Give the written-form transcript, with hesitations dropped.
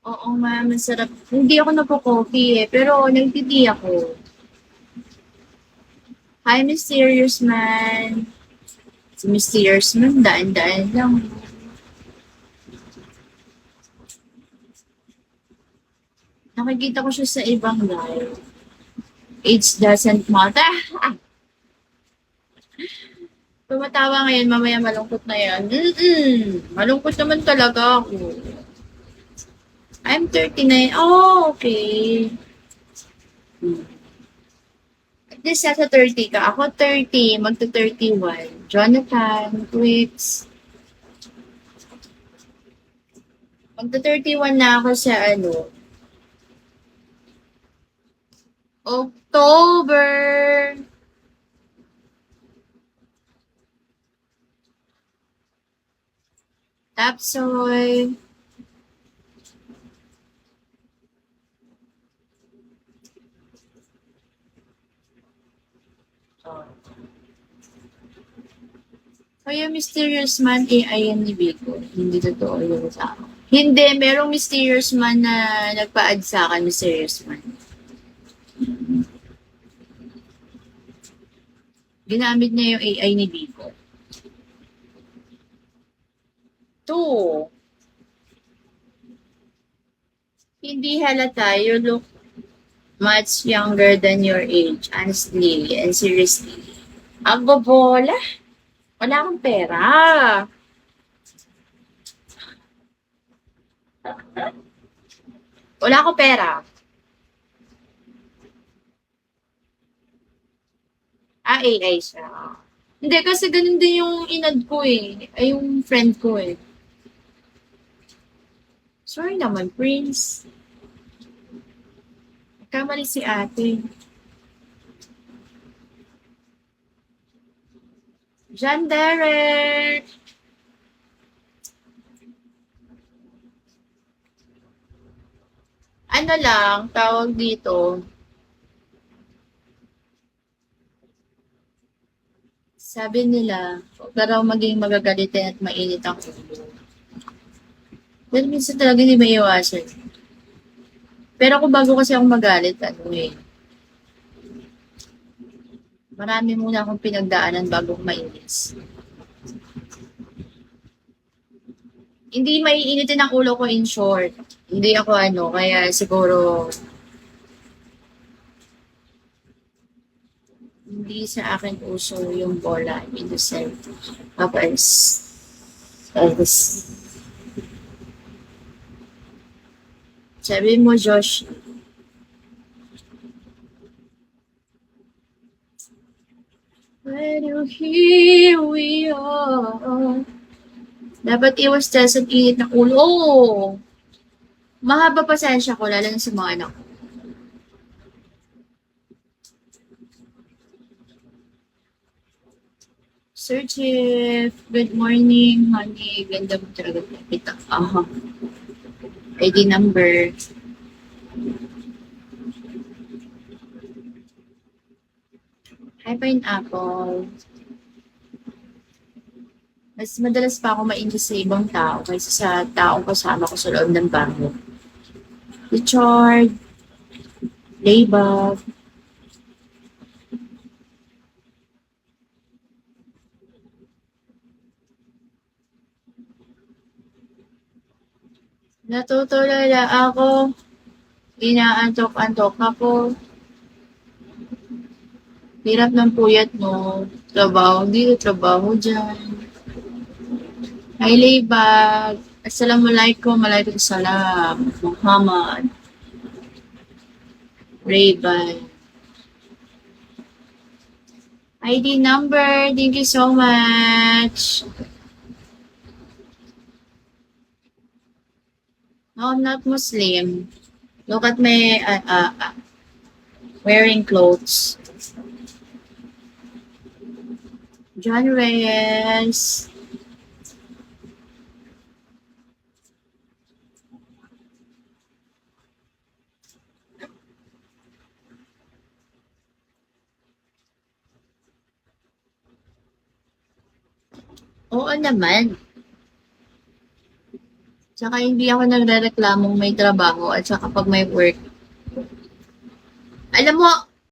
Oo nga, masarap. Hindi ako nagko-coffee eh, pero nagti-tea ako. Hi, Mysterious Man. Si Mysterious Man, daan-daan lang. Nakikita ko siya sa ibang live. Age doesn't matter. Tumatawa ngayon, mamaya malungkot na yan. Malungkot naman talaga ako. I'm 39. Oh, okay. Hmm. At least nasa 30 ka. Ako 30, magto-31. Jonathan, Twix. Magto-31 na ako sa ano, October. Tapsoy. Kaya Mysterious Man, AI yan ni Vico. Hindi totoo yun sa akin. Hindi, merong Mysterious Man na nagpa-add sa akin, Mysterious Man. Ginamit niya yung AI ni Vico. Two, hindi halata, you look much younger than your age, honestly and seriously. Ang bobola, wala akong pera. Wala akong pera. Ah, AI siya. Hindi, kasi ganun din yung inad ko eh. Ay, yung friend ko eh. Sorry naman, Prince. Kamali si ate. John Derek! Ano lang, tawag dito. Sabi nila, huwag ka raw maging magagalitin at mainit ang ulo. Pero minsan talaga hindi maiwasan. Pero kung bago kasi ako magalit, ano eh, marami muna akong pinagdaanan bago mainis. Hindi maiinitin ang ulo ko in short. Hindi ako ano, kaya siguro hindi sa akin uso yung bola in the center. Tapos, tapos, sabi mo, Josh, when you here we are. Dapat iwas tayo sa init ng ulo. Oh, mahaba pasensya ko, lalo na sa mga anak ko. Sir Chief, good morning, honey. Ganda mo talaga kita. Aha. ID number. Hi, Pineapple. Mas madalas pa ako mainis sa ibang tao kaysa sa taong kasama ko sa loob ng bahay. Richard, Layback. Natutulala ako. Inaantok-antok ako. Hirap ng puyat mo. Trabaho dito, trabaho dyan. Hi, Layback. Assalamualaikum, alaikum salam. Muhammad. Ray-Ban. ID number, thank you so much. No, I'm not Muslim. Look at my wearing clothes. John Reyes. Oo naman. Tsaka hindi ako nagrereklamong may trabaho at saka pag may work. Alam mo,